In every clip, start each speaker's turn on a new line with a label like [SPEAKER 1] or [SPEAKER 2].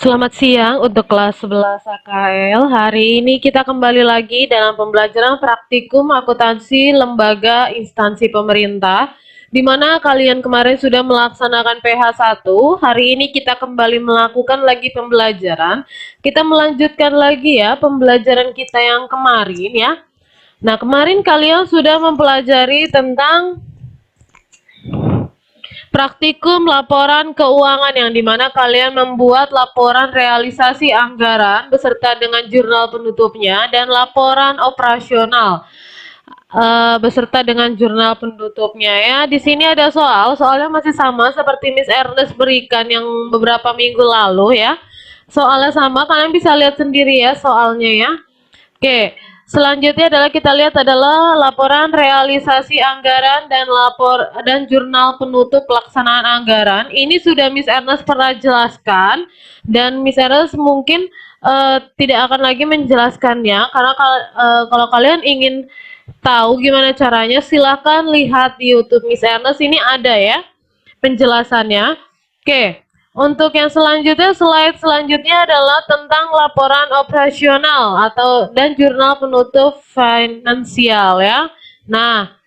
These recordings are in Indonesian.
[SPEAKER 1] Selamat siang untuk kelas 11 AKL. Hari ini kita kembali lagi dalam pembelajaran praktikum akuntansi lembaga instansi pemerintah, di mana kalian kemarin sudah melaksanakan PH1. Hari ini kita kembali melakukan lagi pembelajaran. Kita melanjutkan lagi ya pembelajaran kita yang kemarin ya. Nah, kemarin kalian sudah mempelajari tentang praktikum laporan keuangan yang dimana kalian membuat laporan realisasi anggaran beserta dengan jurnal penutupnya dan laporan operasional beserta dengan jurnal penutupnya ya. Di sini ada soalnya masih sama seperti Miss Ernest berikan yang beberapa minggu lalu ya. Soalnya sama, kalian bisa lihat sendiri ya soalnya ya. Oke, selanjutnya adalah kita lihat adalah laporan realisasi anggaran dan jurnal penutup pelaksanaan anggaran. Ini sudah Miss Ernest pernah jelaskan dan Miss Ernest mungkin tidak akan lagi menjelaskannya karena kalau kalian ingin tahu gimana caranya silahkan lihat di YouTube Miss Ernest, ini ada ya penjelasannya. Oke. Untuk yang selanjutnya, slide selanjutnya adalah tentang laporan operasional dan jurnal penutup finansial ya. Nah,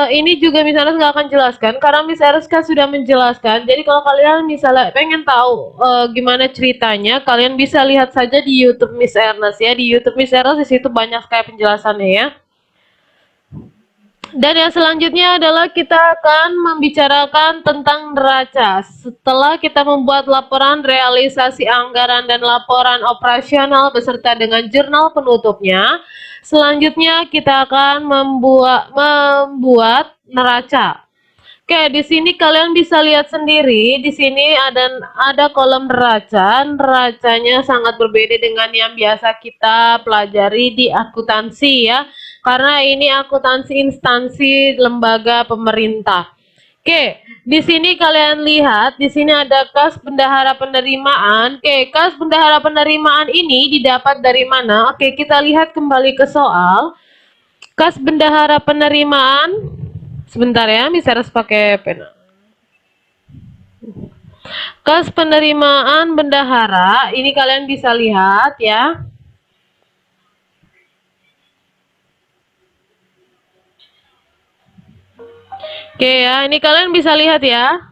[SPEAKER 1] ini juga Miss Ernest nggak akan jelaskan karena Miss Ernest kan sudah menjelaskan. Jadi kalau kalian misalnya pengen tahu gimana ceritanya, kalian bisa lihat saja di YouTube Miss Ernest ya. Di YouTube Miss Ernest di situ banyak sekali penjelasannya ya. Dan yang selanjutnya adalah kita akan membicarakan tentang neraca. Setelah kita membuat laporan realisasi anggaran dan laporan operasional beserta dengan jurnal penutupnya, selanjutnya kita akan membuat neraca. Oke, di sini kalian bisa lihat sendiri, di sini ada kolom neraca. Neracanya sangat berbeda dengan yang biasa kita pelajari di akuntansi ya. Karena ini akuntansi instansi lembaga pemerintah. Oke, di sini kalian lihat, di sini ada kas bendahara penerimaan. Oke, kas bendahara penerimaan ini didapat dari mana? Oke, kita lihat kembali ke soal. Kas bendahara penerimaan, sebentar ya, bisa harus pakai pena. Kas penerimaan bendahara, ini kalian bisa lihat ya. Oke ya, ini kalian bisa lihat ya.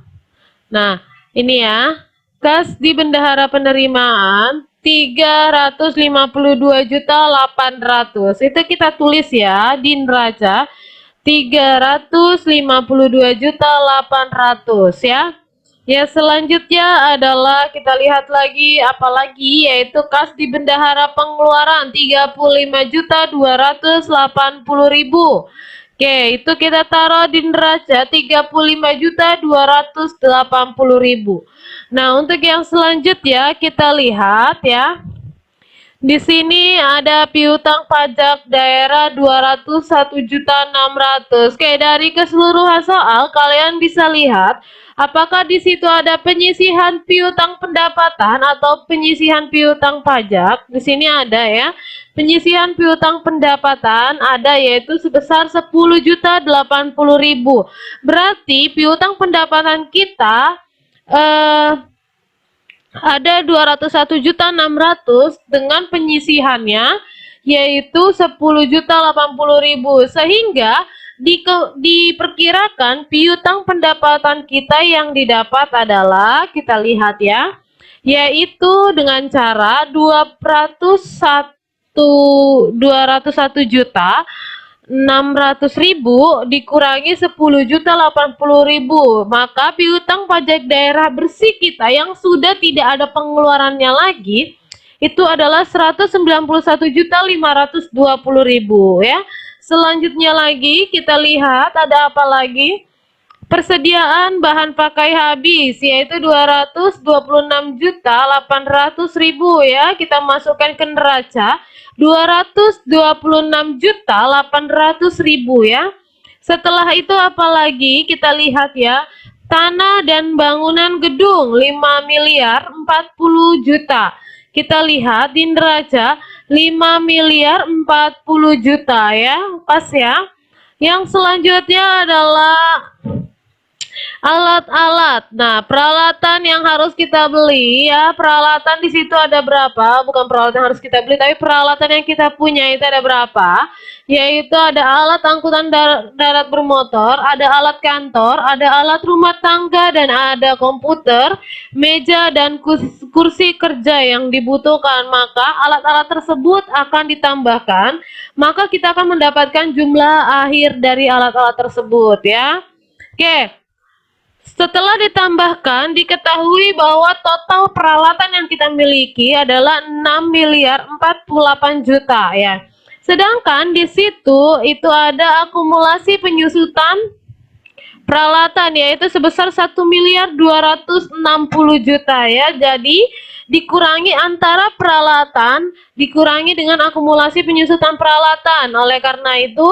[SPEAKER 1] Nah, ini ya. Kas di bendahara penerimaan 352.800.000. Itu kita tulis ya di neraca 352.800.000 ya. Ya, selanjutnya adalah kita lihat lagi apalagi yaitu kas di bendahara pengeluaran 35.280.000. Oke, itu kita taruh di neraca 35.280.000. Nah, untuk yang selanjutnya kita lihat ya. Di sini ada piutang pajak daerah 201.600.000. Oke, dari keseluruhan soal kalian bisa lihat apakah di situ ada penyisihan piutang pendapatan atau penyisihan piutang pajak. Di sini ada ya. Penyisihan piutang pendapatan ada yaitu sebesar 10.080.000. Berarti piutang pendapatan kita ada 201.600.000 dengan penyisihannya yaitu 10.080.000, sehingga diperkirakan piutang pendapatan kita yang didapat adalah, kita lihat ya, yaitu dengan cara 201.600.000 dikurangi 10.080.000, maka piutang pajak daerah bersih kita yang sudah tidak ada pengeluarannya lagi itu adalah 191.520.000 ya. Selanjutnya lagi kita lihat ada apa lagi? Persediaan bahan pakai habis yaitu 226.800.000 ya. Kita masukkan ke neraca 226.800.000 ya. Setelah itu apalagi kita lihat ya, tanah dan bangunan gedung 5.040.000.000. Kita lihat di neraca 5.040.000.000 ya, pas ya. Yang selanjutnya adalah Alat-alat. Nah, peralatan yang harus kita beli ya, peralatan di situ ada berapa? Bukan peralatan yang harus kita beli, tapi peralatan yang kita punya itu ada berapa? Yaitu ada alat angkutan darat bermotor, ada alat kantor, ada alat rumah tangga, dan ada komputer, meja, dan kursi kerja yang dibutuhkan. Maka alat-alat tersebut akan ditambahkan, maka kita akan mendapatkan jumlah akhir dari alat-alat tersebut ya. Oke. Setelah ditambahkan, diketahui bahwa total peralatan yang kita miliki adalah 6.048 juta ya. Sedangkan di situ itu ada akumulasi penyusutan peralatan yaitu sebesar 1.260 juta ya. Jadi dikurangi antara peralatan dikurangi dengan akumulasi penyusutan peralatan. Oleh karena itu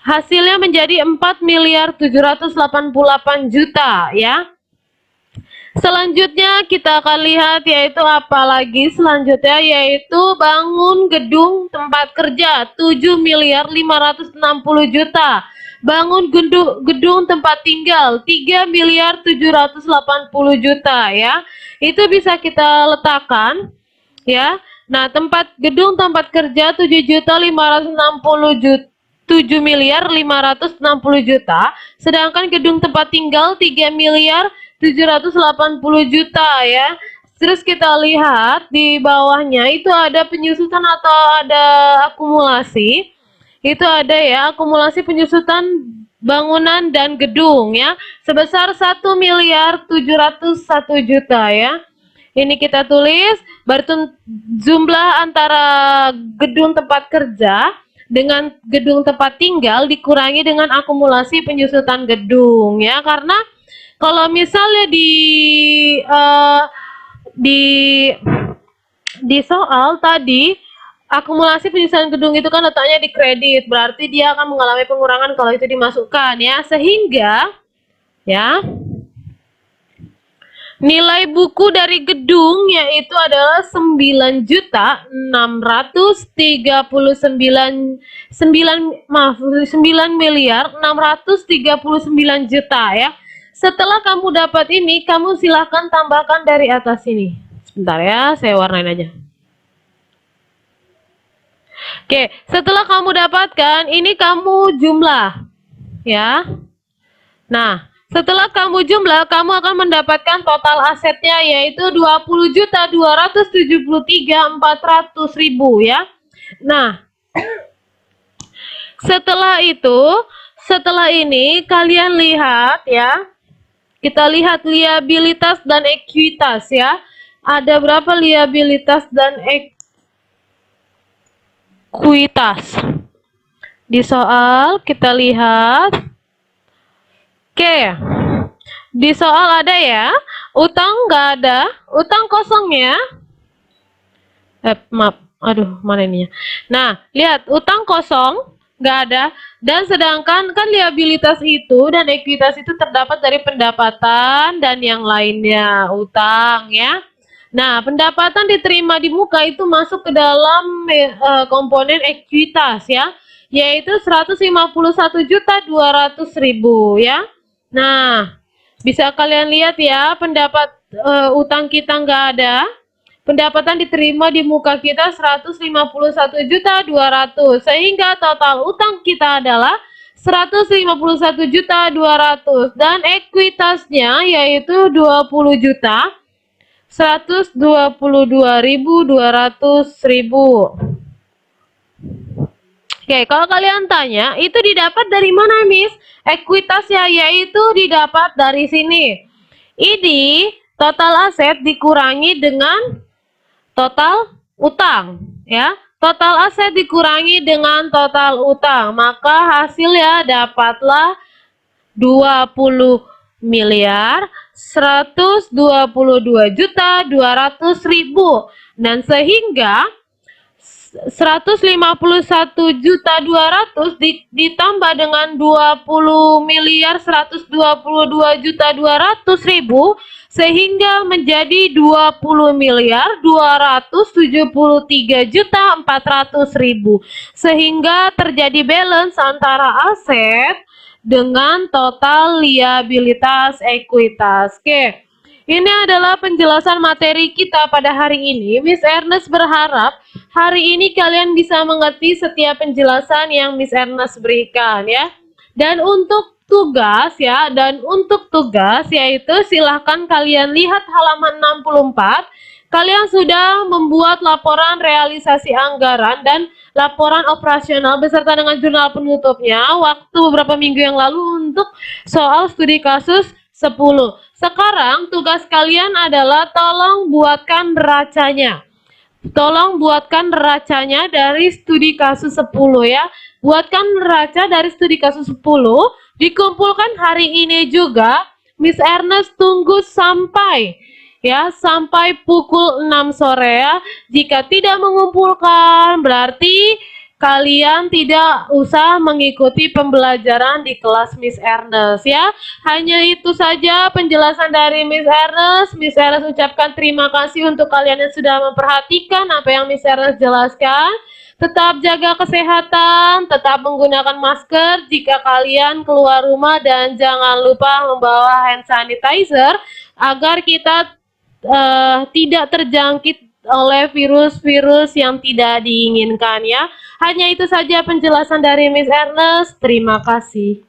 [SPEAKER 1] hasilnya menjadi 4.788 juta ya. Selanjutnya kita akan lihat yaitu apa lagi selanjutnya, yaitu bangun gedung tempat kerja 7.560 juta. Bangun gedung tempat tinggal 3.780 juta ya. Itu bisa kita letakkan ya. Nah, gedung tempat kerja 7.560 juta, 7.560 juta, sedangkan gedung tempat tinggal 3.780 juta ya. Terus kita lihat di bawahnya itu ada penyusutan atau ada akumulasi. Itu ada ya, akumulasi penyusutan bangunan dan gedung ya, sebesar 1.701 juta ya. Ini kita tulis jumlah antara gedung tempat kerja dengan gedung tempat tinggal dikurangi dengan akumulasi penyusutan gedung ya. Karena kalau misalnya di soal tadi akumulasi penyusutan gedung itu kan letaknya di kredit, berarti dia akan mengalami pengurangan kalau itu dimasukkan ya. Sehingga ya nilai buku dari gedung yaitu adalah 9.639 juta ya. Setelah kamu dapat ini, kamu silahkan tambahkan dari atas ini. Sebentar ya, saya warnain aja. Oke, setelah kamu dapatkan ini, kamu jumlah ya. Nah, setelah kamu jumlah, kamu akan mendapatkan total asetnya yaitu 20.273.400.000 ya. Nah, setelah ini kalian lihat ya. Kita lihat liabilitas dan ekuitas ya. Ada berapa liabilitas dan ekuitas? Di soal kita lihat. Oke, di soal ada ya, utang nggak ada, utang kosong ya. Maaf, aduh mana ininya. Nah, lihat utang kosong nggak ada, dan sedangkan kan liabilitas itu dan ekuitas itu terdapat dari pendapatan dan yang lainnya utang ya. Nah, pendapatan diterima di muka itu masuk ke dalam komponen ekuitas ya, yaitu 151.200.000 ya. Nah, bisa kalian lihat ya, utang kita nggak ada, pendapatan diterima di muka kita 151.200.000, sehingga total utang kita adalah 151.200.000 dan ekuitasnya yaitu 20 juta 122.200.000. Oke, kalau kalian tanya, itu didapat dari mana, Miss? Ekuitasnya yaitu didapat dari sini. Ini total aset dikurangi dengan total utang, ya. Total aset dikurangi dengan total utang, maka hasilnya dapatlah 20.122.200.000 dan sehingga 151.200.000 ditambah dengan 20.122.200.000 sehingga menjadi 20.273.400.000, sehingga terjadi balance antara aset dengan total liabilitas ekuitas. Oke. Ini adalah penjelasan materi kita pada hari ini. Miss Ernest berharap hari ini kalian bisa mengerti setiap penjelasan yang Miss Ernest berikan ya. Dan untuk tugas yaitu silahkan kalian lihat halaman 64. Kalian sudah membuat laporan realisasi anggaran dan laporan operasional beserta dengan jurnal penutupnya waktu beberapa minggu yang lalu untuk soal studi kasus 10. Sekarang tugas kalian adalah tolong buatkan neracanya. Tolong buatkan neracanya dari studi kasus 10 ya. Buatkan neraca dari studi kasus 10, dikumpulkan hari ini juga. Miss Ernest tunggu sampai pukul 6 sore ya. Jika tidak mengumpulkan, berarti kalian tidak usah mengikuti pembelajaran di kelas Miss Ernest ya. Hanya itu saja penjelasan dari Miss Ernest. Miss Ernest ucapkan terima kasih untuk kalian yang sudah memperhatikan apa yang Miss Ernest jelaskan. Tetap jaga kesehatan, tetap menggunakan masker jika kalian keluar rumah, dan jangan lupa membawa hand sanitizer agar kita tidak terjangkit oleh virus-virus yang tidak diinginkan ya. Hanya itu saja penjelasan dari Miss Ernest. Terima kasih.